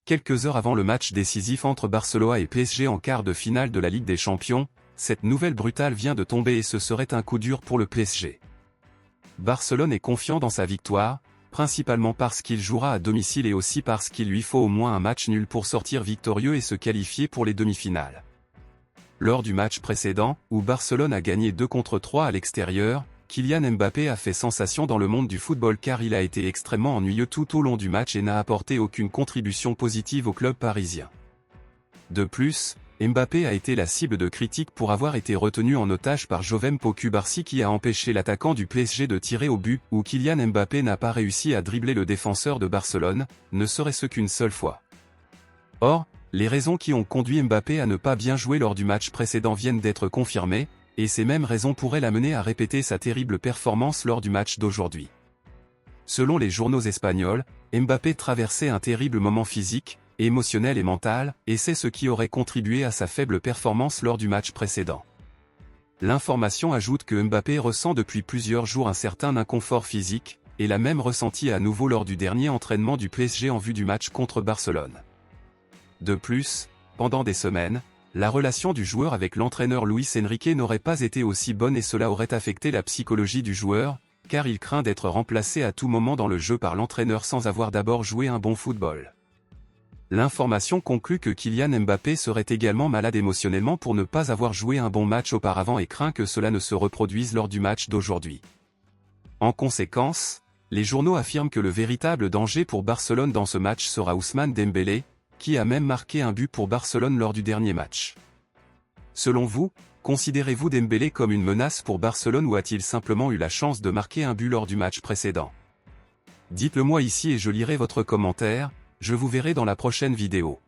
Quelques heures avant le match décisif entre Barcelone et PSG en quart de finale de la Ligue des Champions, cette nouvelle brutale vient de tomber et ce serait un coup dur pour le PSG. Barcelone est confiant dans sa victoire, principalement parce qu'il jouera à domicile et aussi parce qu'il lui faut au moins un match nul pour sortir victorieux et se qualifier pour les demi-finales. Lors du match précédent, où Barcelone a gagné 2-3 à l'extérieur, Kylian Mbappé a fait sensation dans le monde du football car il a été extrêmement ennuyeux tout au long du match et n'a apporté aucune contribution positive au club parisien. De plus, Mbappé a été la cible de critiques pour avoir été retenu en otage par Jovem Kubarsi qui a empêché l'attaquant du PSG de tirer au but, où Kylian Mbappé n'a pas réussi à dribbler le défenseur de Barcelone, ne serait-ce qu'une seule fois. Or, les raisons qui ont conduit Mbappé à ne pas bien jouer lors du match précédent viennent d'être confirmées, et ces mêmes raisons pourraient l'amener à répéter sa terrible performance lors du match d'aujourd'hui. Selon les journaux espagnols, Mbappé traversait un terrible moment physique, émotionnel et mental, et c'est ce qui aurait contribué à sa faible performance lors du match précédent. L'information ajoute que Mbappé ressent depuis plusieurs jours un certain inconfort physique, et l'a même ressenti à nouveau lors du dernier entraînement du PSG en vue du match contre Barcelone. De plus, pendant des semaines, la relation du joueur avec l'entraîneur Luis Enrique n'aurait pas été aussi bonne et cela aurait affecté la psychologie du joueur, car il craint d'être remplacé à tout moment dans le jeu par l'entraîneur sans avoir d'abord joué un bon football. L'information conclut que Kylian Mbappé serait également malade émotionnellement pour ne pas avoir joué un bon match auparavant et craint que cela ne se reproduise lors du match d'aujourd'hui. En conséquence, les journaux affirment que le véritable danger pour Barcelone dans ce match sera Ousmane Dembélé, qui a même marqué un but pour Barcelone lors du dernier match. Selon vous, considérez-vous Dembélé comme une menace pour Barcelone ou a-t-il simplement eu la chance de marquer un but lors du match précédent? Dites-le moi ici et je lirai votre commentaire, je vous verrai dans la prochaine vidéo.